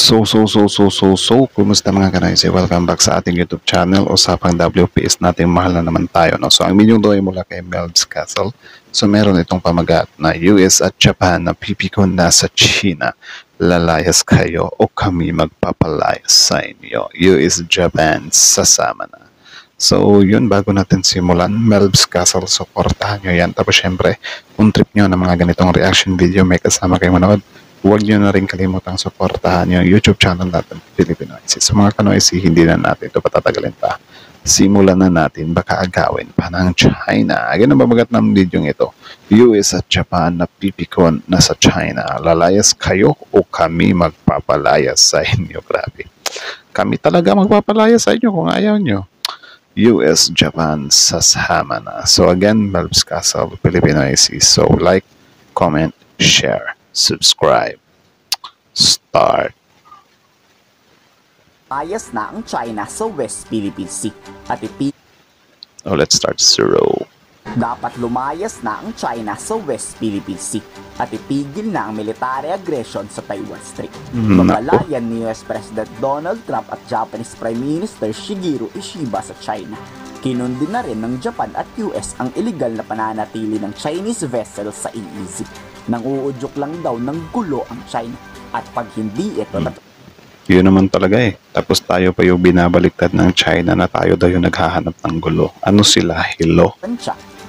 Kumusta mga kanaisi? Welcome back sa ating YouTube channel, Usapang WPS natin, mahal na naman tayo. No? So, ang minyong doy mula kay Melbs Castle. So, meron itong pamagat na US at Japan na pipikon na sa China. Lalayas kayo o kami magpapalayas sa inyo. US, Japan, sasama na. So, yun, bago natin simulan, Melbs Castle, supportahan nyo yan. Tapos, syempre, kung trip nyo ng mga ganitong reaction video, may kasama kayo manood. Huwag nyo na rin kalimutang suportahan yung YouTube channel natin, Filipino IC. So mga kanoisi, hindi na natin ito patatagalin pa. Simulan na natin, baka agawin pa ng China. Again, ang babagat ng video ito, US at Japan na pipikon na sa China. Lalayas kayo o kami magpapalayas sa inyo? Grabe. Kami talaga magpapalayas sa inyo kung ayaw nyo. US, Japan, sasama na. So again, Melbs Castle, Filipino IC. So like, comment, share, subscribe. Start. Ayos na ang China sa West Philippine Sea at Oh, let's start 0. dapat lumayas na ang China sa West Philippine Sea at itigil na ang military aggression sa Taiwan Strait. Mamalayan ni US President Donald Trump at Japanese Prime Minister Shigeru Ishiba sa China. Kinundi na rin ng Japan at US ang illegal na pananatili ng Chinese vessels sa EEZ. Nang uudyok lang daw ng gulo ang China at pag hindi ito Yun naman talaga eh. Tapos tayo pa yung binabaliktad ng China na tayo daw yung naghahanap ng gulo. Ano sila? Hello?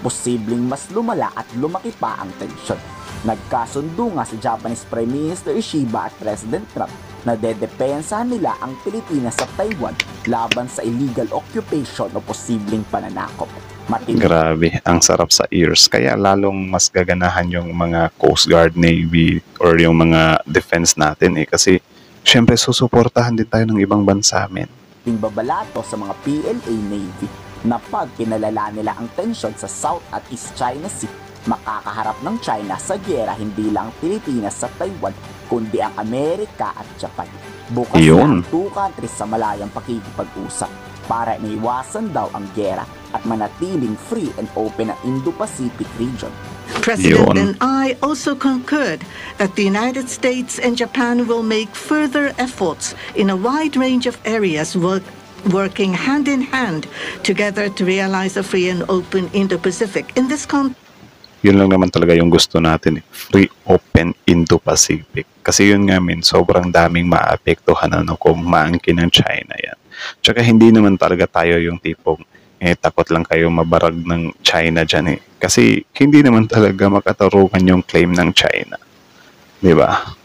Posibleng mas lumala at lumaki pa ang tensyon. Nagkasundo nga si Japanese Prime Minister Ishiba at President Trump na dedepensahan nila ang Pilipinas sa Taiwan laban sa illegal occupation o posibleng pananakop. Grabe, ang sarap sa ears. Kaya lalong mas gaganahan yung mga Coast Guard, Navy, or yung mga defense natin eh. Kasi syempre susuportahan din tayo ng ibang bansa amin. Babalato sa mga PLA Navy na pag kinalala nila ang tensyon sa South at East China Sea, makakaharap ng China sa giyera hindi lang Pilipinas sa Taiwan, kundi ang Amerika at Japan. Bukas na ang two countries sa malayang pakikipag-usap para maiwasan daw ang giyera at manatiling free and open ang Indo-Pacific region. President and I also concurred that the United States and Japan will make further efforts in a wide range of areas working hand in hand together to realize a free and open Indo-Pacific. In this context, yun lang naman talaga yung gusto natin eh. Free, open, Indo-Pacific. Kasi yun nga sobrang daming maapektuhan kung maangkin ng China yan. Tsaka hindi naman talaga tayo yung tipong takot lang kayo mabarag ng China dyan eh. Kasi hindi naman talaga makatarungan yung claim ng China. Diba?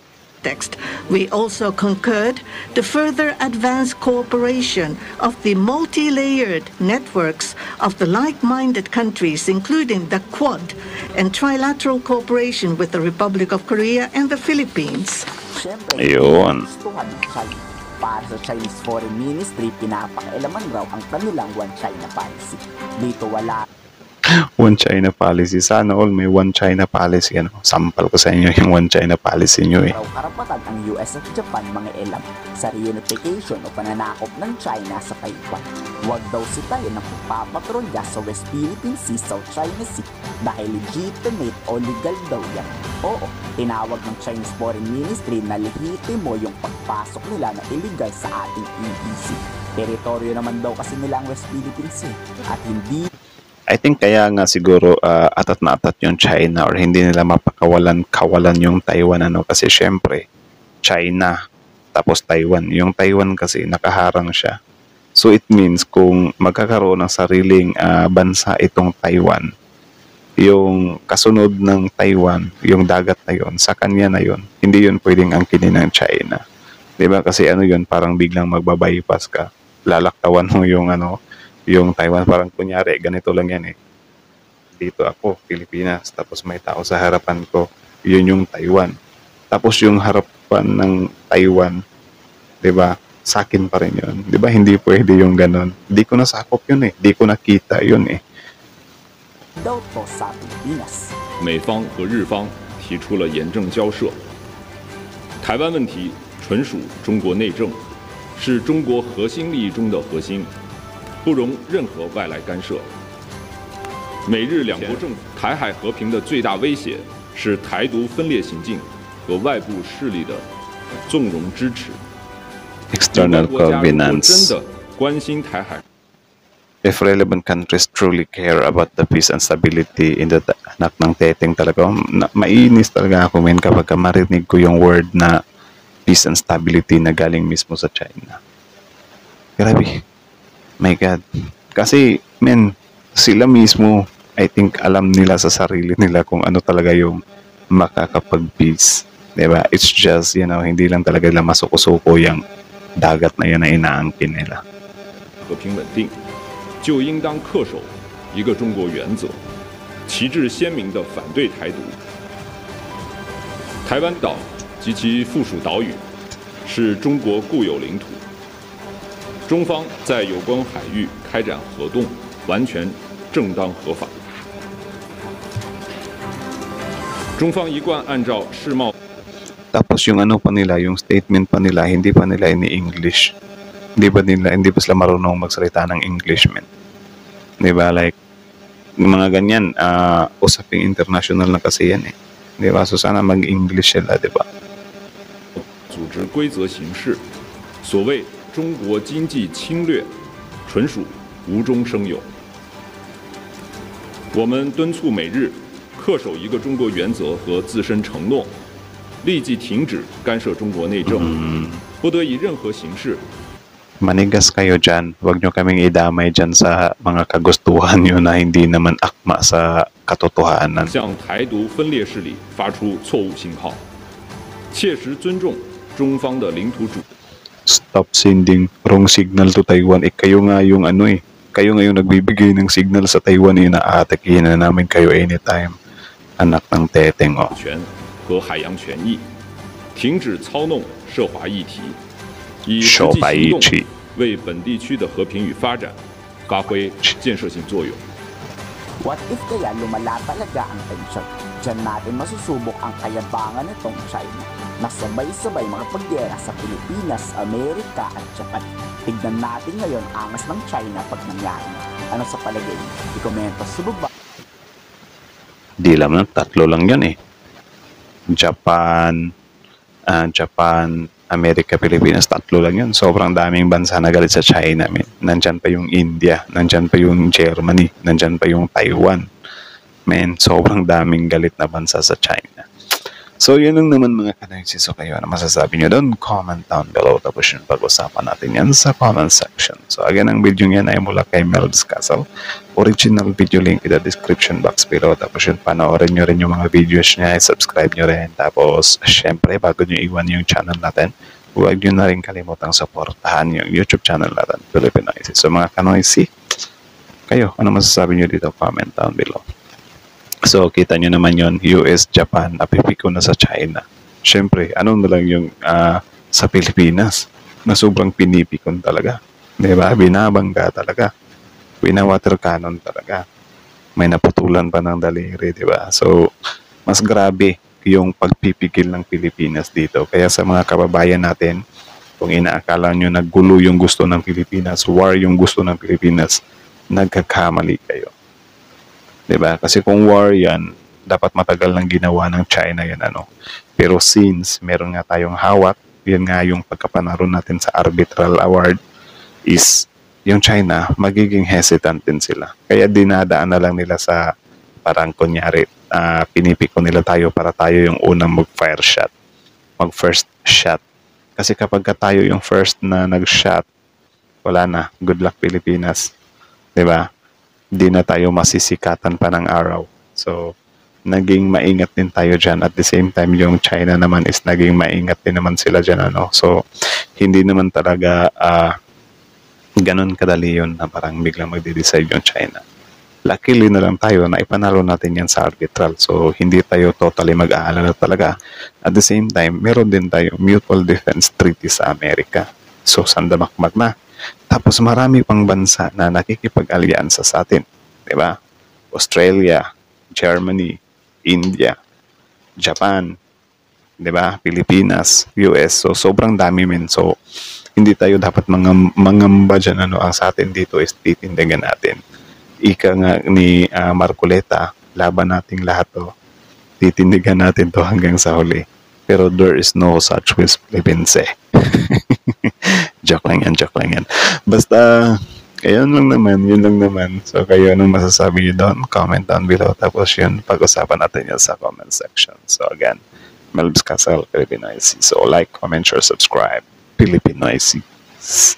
We also concurred to further advance cooperation of the multi-layered networks of the like-minded countries, including the Quad, and trilateral cooperation with the Republic of Korea and the Philippines. Ayun. Para sa Chinese Foreign Ministry, pinapakailaman raw ang kanilang One China policy. Dito wala One China policy. Sana all may One China policy. Sampal ko sa inyo yung One China policy nyo eh. Karapatan ang US at Japan mga elam sa reunification o pananakop ng China sa Taiwan. Huwag daw sitayin ang pagpapatrolya sa West Philippine Sea, South China Sea dahil legitimate o legal daw yan. Oo, tinawag ng Chinese Foreign Ministry na lehitimo yung pagpasok nila na illegal sa ating EEZ. Teritoryo naman daw kasi nila ang West Philippine Sea at hindi I think kaya nga siguro atat na atat yung China or hindi nila mapakawalan yung Taiwan kasi syempre China tapos Taiwan. Yung Taiwan kasi nakaharang siya. So it means kung magkakaroon ng sariling bansa itong Taiwan, yung kasunod ng Taiwan, yung dagat na yun, sa kanya na yun, hindi yun pwedeng angkinin ng China. Diba? Kasi yun, parang biglang magbabypass ka. Lalaktawan mo yung Taiwan, parang kunyari, ganito lang yan eh. Dito ako, Pilipinas, tapos may tao sa harapan ko, yun yung Taiwan. Tapos yung harapan ng Taiwan, diba, sa akin pa rin yun. Diba, hindi pwede yung ganon. Di ko nasakop yun eh. Di ko nakita yun eh. 美方和日方提出了严正交涉，台湾问题纯属中国内政，是中国核心利益中的核心。 不容任何外来干涉。美日两国政府台海和平的最大威胁是台独分裂行径和外部势力的纵容支持。external 国家如果真 covenants. 的关心台海， If relevant countries truly care about the peace and stability in the anak ng teteng talaga, mainis talaga ako men kapag marinig ko yung word na peace and stability na galing mismo sa China. Grabe. My God. Kasi, men, sila mismo, I think, alam nila sa sarili nila kung ano talaga yung makakapag-peace. Diba? It's just, hindi lang talaga nila masuko-suko yung dagat na yun na inaangkin nila. 和平稳定，就应当恪守一个中国原则，旗帜鲜明地反对台独。台湾岛及其附属岛屿是中国固有领土，中方在有关海域开展活动完全正当合法。中方一贯按照世贸 Tapos yung ano pa nila, yung statement pa nila, hindi pa nila ini-English. Hindi pa sila marunong magsalita ng English, man. Diba? Like, yung mga ganyan, usaping international na kasi yan eh. Diba? So sana mag-English sila, diba? 组织规则行事，所谓中国经济侵略，纯属无中生有。我们敦促美日恪守一个中国原则和自身承诺，立即停止干涉中国内政，不得以任何形式 Manigas kayo dyan. Huwag nyo kaming idamay dyan sa mga kagustuhan nyo na hindi naman akma sa katotohanan. 向台独分裂势力发出错误信号，切实尊重中方的领土主。 Stop sending wrong signal to Taiwan. Kayo nga yung kayo nga yung nagbibigay ng signal sa Taiwan, ina-atakihin na namin kayo anytime. Anak ng teteng, oh. 权和海洋权益，停止操弄涉华议题，以实际行动为本地区的和平与发展发挥建设性作用。 What if kaya lumala talaga ang tensyon? Diyan natin masusubok ang kayabangan nitong China na sabay-sabay makapaggyera sa Pilipinas, Amerika at Japan. Tignan natin ngayon angas ng China pag nangyari. Ano sa palagay niyo? I-komento sa baba. Di lang, tatlo lang yun eh. Japan, Amerika, Pilipinas, tatlo lang yun. Sobrang daming bansa na galit sa China. Man. Nandyan pa yung India, nandyan pa yung Germany, nandyan pa yung Taiwan. Man, sobrang daming galit na bansa sa China. So, yun lang naman mga kanaysi. So, kayo, ano masasabi nyo doon? Comment down below. Tapos yung pag-usapan natin yan sa comment section. So, again, ang video yan ay mula kay Melbs Castle. Original video link in the description box below. Tapos yun, panoorin nyo rin yung mga videos niya. Subscribe nyo rin. Tapos, syempre, bago nyo iwan yung channel natin, huwag nyo na rin kalimutang supportahan yung YouTube channel natin, Filipinoises. So, mga kanoisi, kayo, ano masasabi nyo dito? Comment down below. So, kita nyo naman yon US, Japan, napipiko na sa China. Siyempre, ano na lang yung sa Pilipinas na sobrang pinipikon talaga. Diba? Binabangga talaga. Binawater cannon talaga. May naputulan pa ng daliri, diba? So, mas grabe yung pagpipigil ng Pilipinas dito. Kaya sa mga kababayan natin, kung inaakala nyo naggulo yung gusto ng Pilipinas, war yung gusto ng Pilipinas, nagkakamali kayo. Diba? Kasi kung war yan, dapat matagal nang ginawa ng China yan, ano. Pero since meron nga tayong hawak, yan nga yung pagkapanaro natin sa arbitral award is yung China, magiging hesitant din sila. Kaya dinadaan na lang nila sa parang kunyari, pinipiko nila tayo para tayo yung unang mag-fire shot. Mag-first shot. Kasi kapag tayo yung first na nag-shot, wala na. Good luck Pilipinas. Diba? Di na tayo masisikatan pa ng araw. So, naging maingat din tayo dyan. At the same time, yung China naman is naging maingat din naman sila dyan. Ano? So, hindi naman talaga ganun kadali yun na parang biglang magde-decide yung China. Luckily na lang tayo na ipanalo natin yan sa arbitral. So, hindi tayo totally mag-aalala talaga. At the same time, meron din tayo mutual defense treaty sa Amerika. So, sandamakmak na. Tapos marami pang bansa na nakikipag-alyansa sa atin. Diba? Australia, Germany, India, Japan, diba? Pilipinas, US. So, sobrang dami men. So, hindi tayo dapat mangamba dyan. Ano ang sa atin dito is titindigan natin. Ika nga ni Marcoleta, laban nating lahat to. Titindigan natin to hanggang sa huli. Pero there is no such with Philippines eh. Joke lang yan. Basta, yun lang naman. So, kayo, anong masasabi nyo doon? Comment down below. Tapos yun, pag-usapan natin yan sa comment section. So, again, Melbs Castle, Filipinoises. So, like, comment, share, subscribe. Filipinoises.